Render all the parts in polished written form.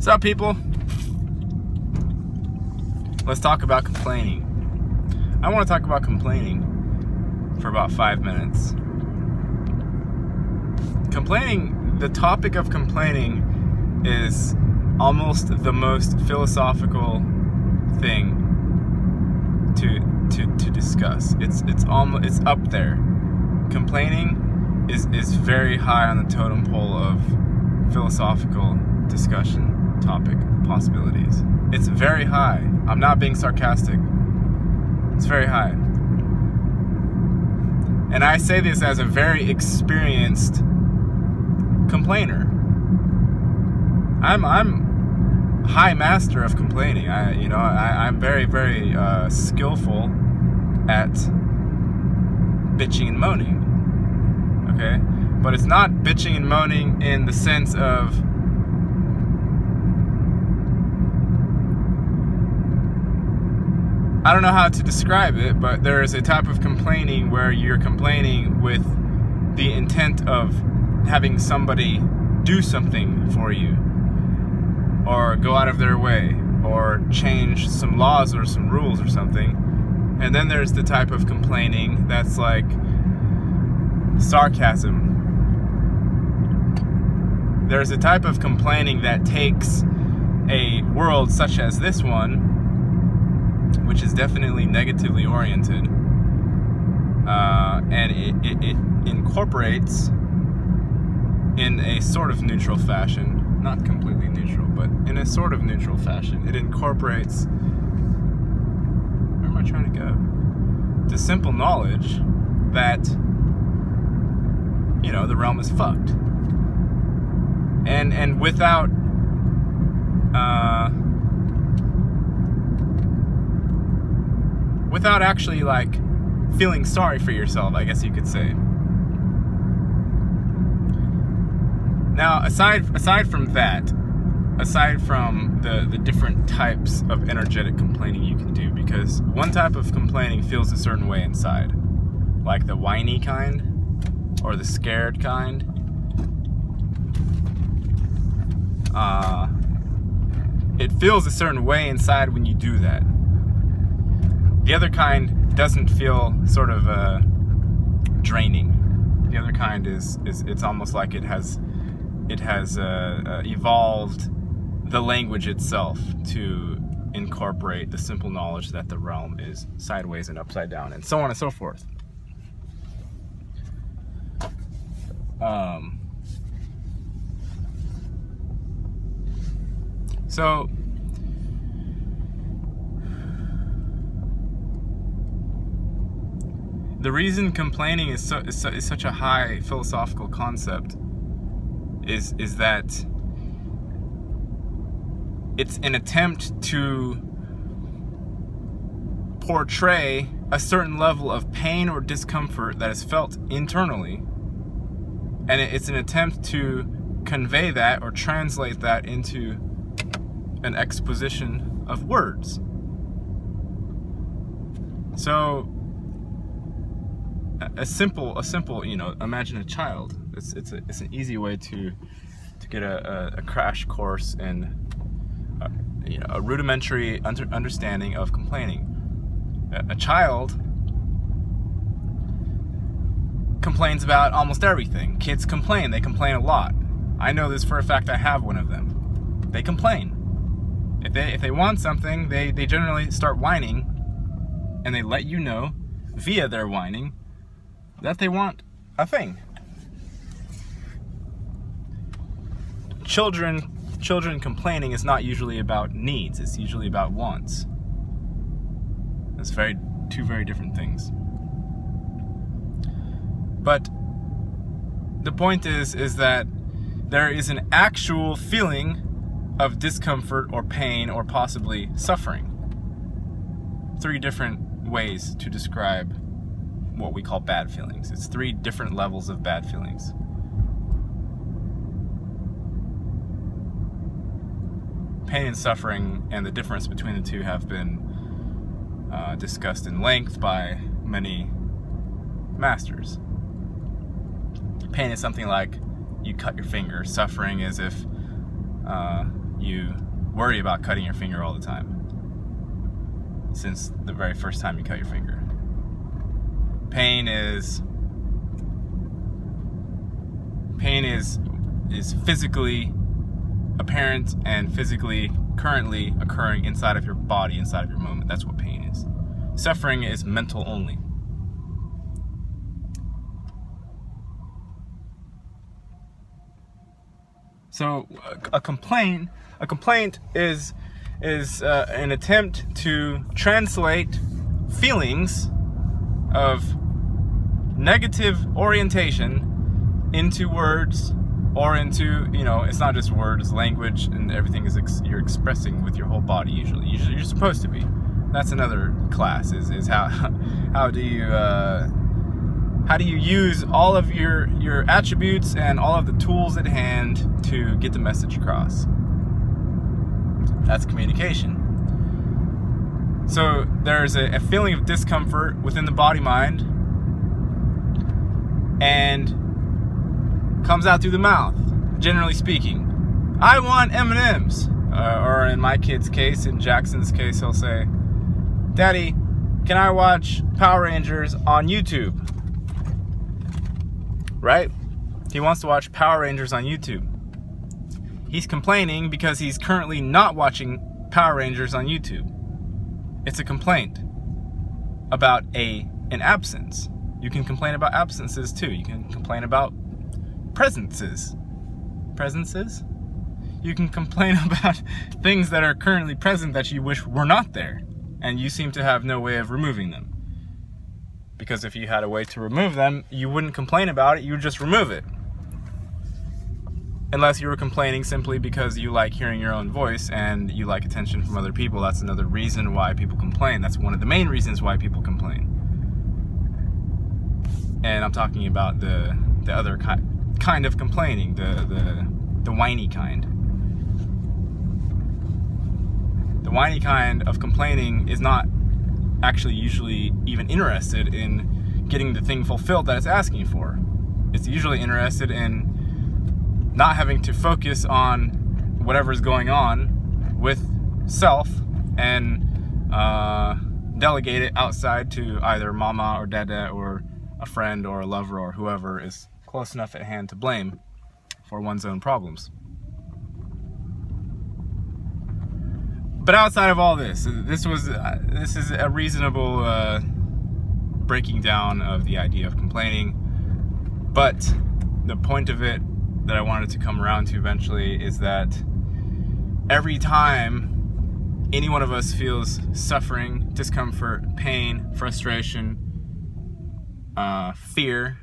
What's up, people? Let's talk about complaining. I want to talk about complaining for about 5 minutes. Complaining, the topic of complaining is almost the most philosophical thing to discuss. It's up there. Complaining is very high on the totem pole of philosophical discussion topic possibilities. It's very high. I'm not being sarcastic. It's very high. And I say this as a very experienced complainer. I'm high master of complaining. I'm very, very skillful at bitching and moaning. Okay? But it's not bitching and moaning in the sense of I don't know how to describe it, but there is a type of complaining where you're complaining with the intent of having somebody do something for you, or go out of their way, or change some laws or some rules or something. And then there's the type of complaining that's like sarcasm. There's a type of complaining that takes a world such as this one, which is definitely negatively oriented, and it incorporates in a sort of neutral fashion, not completely neutral, but in a sort of neutral fashion, it incorporates, where am I trying to go? The simple knowledge that, the realm is fucked. And without actually feeling sorry for yourself, I guess you could say. Now, aside from that, aside from the different types of energetic complaining you can do, because one type of complaining feels a certain way inside, like the whiny kind or the scared kind. It feels a certain way inside when you do that. The other kind doesn't feel sort of draining. The other kind is it's almost like it has evolved the language itself to incorporate the simple knowledge that the realm is sideways and upside down, and so on and so forth. So the reason complaining is such a high philosophical concept is that it's an attempt to portray a certain level of pain or discomfort that is felt internally, and it's an attempt to convey that or translate that into an exposition of words. So a simple, imagine a child. It's an easy way to get a crash course in a rudimentary understanding of complaining. A child complains about almost everything. Kids complain. They complain a lot. I know this for a fact. I have one of them. They complain. If they want something, they generally start whining, and they let you know via their whining that they want a thing. Children complaining is not usually about needs. It's usually about wants. It's two very different things. But the point is that there is an actual feeling of discomfort or pain or possibly suffering. 3 different ways to describe what we call bad feelings. It's 3 different levels of bad feelings. Pain and suffering, and the difference between the two, have been discussed in length by many masters. Pain is something like you cut your finger. Suffering is if you worry about cutting your finger all the time since the very first time you cut your finger. Pain is physically apparent and physically currently occurring inside of your body, inside of your moment. That's what pain is. Suffering is mental only. So a complaint is an attempt to translate feelings of negative orientation into words, or into, it's not just words, language, and everything is you're expressing with your whole body. Usually you're supposed to be. That's another class. Is how do you use all of your attributes and all of the tools at hand to get the message across. That's communication. So there's a feeling of discomfort within the body-mind, and comes out through the mouth, generally speaking. I want M&Ms. Or in my kid's case, in Jackson's case, he'll say, Daddy, can I watch Power Rangers on YouTube? Right? He wants to watch Power Rangers on YouTube. He's complaining because he's currently not watching Power Rangers on YouTube. It's a complaint about an absence. You can complain about absences too. You can complain about presences. Presences? You can complain about things that are currently present that you wish were not there, and you seem to have no way of removing them. Because if you had a way to remove them, you wouldn't complain about it, you would just remove it. Unless you were complaining simply because you like hearing your own voice and you like attention from other people. That's another reason why people complain. That's one of the main reasons why people complain. And I'm talking about the other kind of complaining, the whiny kind. The whiny kind of complaining is not actually usually even interested in getting the thing fulfilled that it's asking for. It's usually interested in not having to focus on whatever's going on with self and delegate it outside to either mama or dada or a friend or a lover or whoever is close enough at hand to blame for one's own problems. But outside of all this, this is a reasonable breaking down of the idea of complaining. But the point of it that I wanted to come around to eventually is that every time any one of us feels suffering, discomfort, pain, frustration, fear,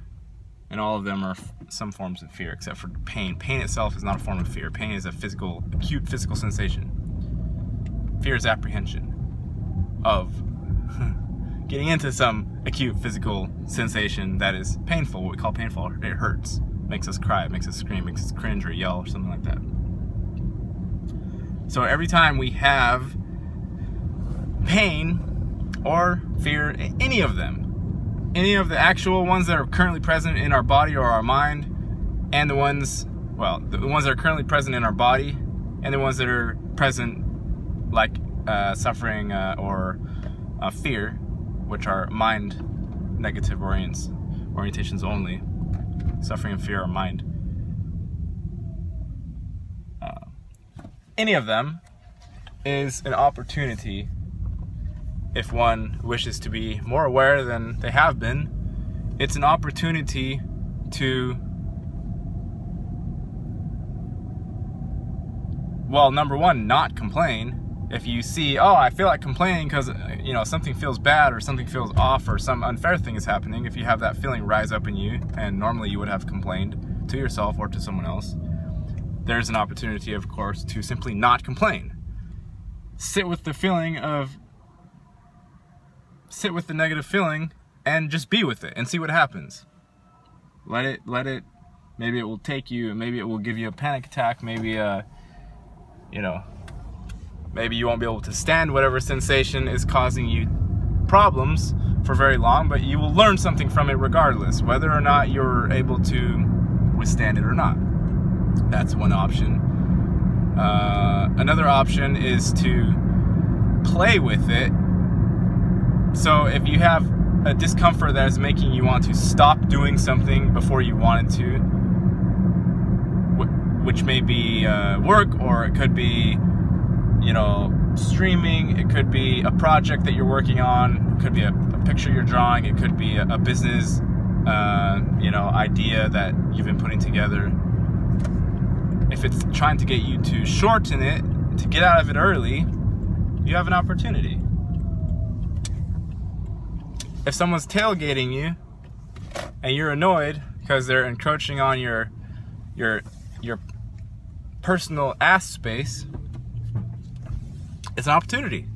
and all of them are some forms of fear except for pain. Pain itself is not a form of fear. Pain is a acute physical sensation. Fear is apprehension of getting into some acute physical sensation that is painful, what we call painful. It hurts, makes us cry, it makes us scream, makes us cringe or yell or something like that. So every time we have pain or fear, any of them, any of the actual ones that are currently present in our body or our mind, and the ones that are currently present in our body, and the ones that are present like suffering or fear, which are mind negative orientations only. Suffering and fear are mind. Any of them is an opportunity, if one wishes to be more aware than they have been. It's an opportunity to, well, number one, not complain. If you see, I feel like complaining because, something feels bad or something feels off or some unfair thing is happening, if you have that feeling rise up in you, and normally you would have complained to yourself or to someone else, there's an opportunity, of course, to simply not complain. Sit with the negative feeling and just be with it and see what happens. Let it, maybe it will take you, maybe it will give you a panic attack, maybe maybe you won't be able to stand whatever sensation is causing you problems for very long, but you will learn something from it regardless, whether or not you're able to withstand it or not. That's one option. Another option is to play with it. So if you have a discomfort that is making you want to stop doing something before you wanted to, which may be work, or it could be, streaming, it could be a project that you're working on, it could be a picture you're drawing, it could be a business idea that you've been putting together. If it's trying to get you to shorten it, to get out of it early, you have an opportunity. If someone's tailgating you and you're annoyed because they're encroaching on your personal ass space, it's an opportunity.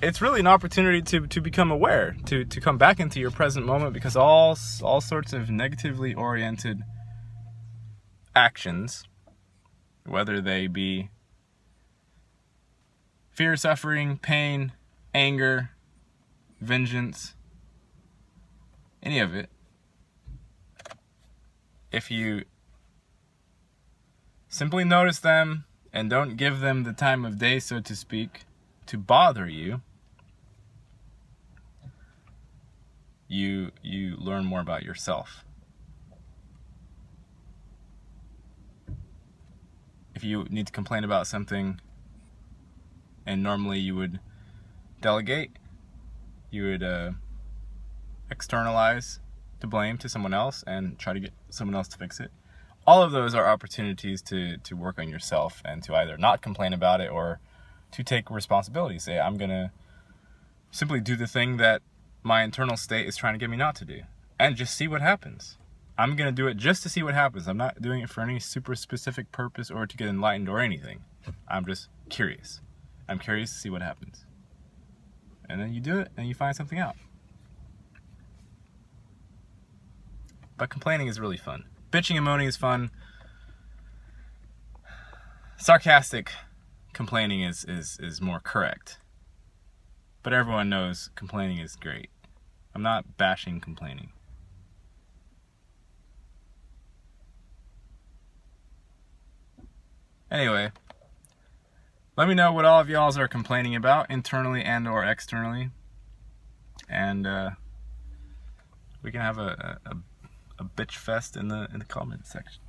It's really an opportunity to become aware, to come back into your present moment, because all sorts of negatively oriented actions, whether they be fear, suffering, pain, anger, vengeance, any of it, if you simply notice them and don't give them the time of day, so to speak, to bother you, you learn more about yourself. If you need to complain about something, and normally you would delegate, you would externalize the blame to someone else and try to get someone else to fix it. All of those are opportunities to work on yourself and to either not complain about it or to take responsibility. Say, I'm going to simply do the thing that my internal state is trying to get me not to do, and just see what happens. I'm going to do it just to see what happens. I'm not doing it for any super specific purpose or to get enlightened or anything. I'm just curious. I'm curious to see what happens. And then you do it and you find something out. But complaining is really fun. Bitching and moaning is fun. Sarcastic complaining is more correct. But everyone knows complaining is great. I'm not bashing complaining. Anyway, let me know what all of y'all are complaining about, internally and or externally. And we can have a bitch fest in the comment section.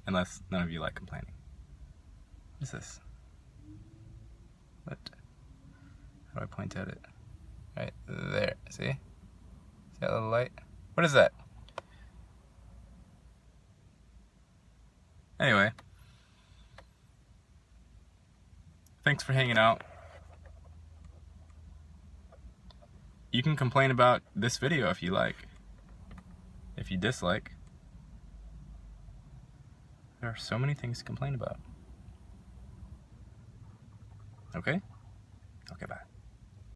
Unless none of you like complaining. What is this? What? How do I point at it? Right there. See? See that little light? What is that? Anyway. Thanks for hanging out. You can complain about this video if you like. If you dislike. There are so many things to complain about. Okay? Okay, bye.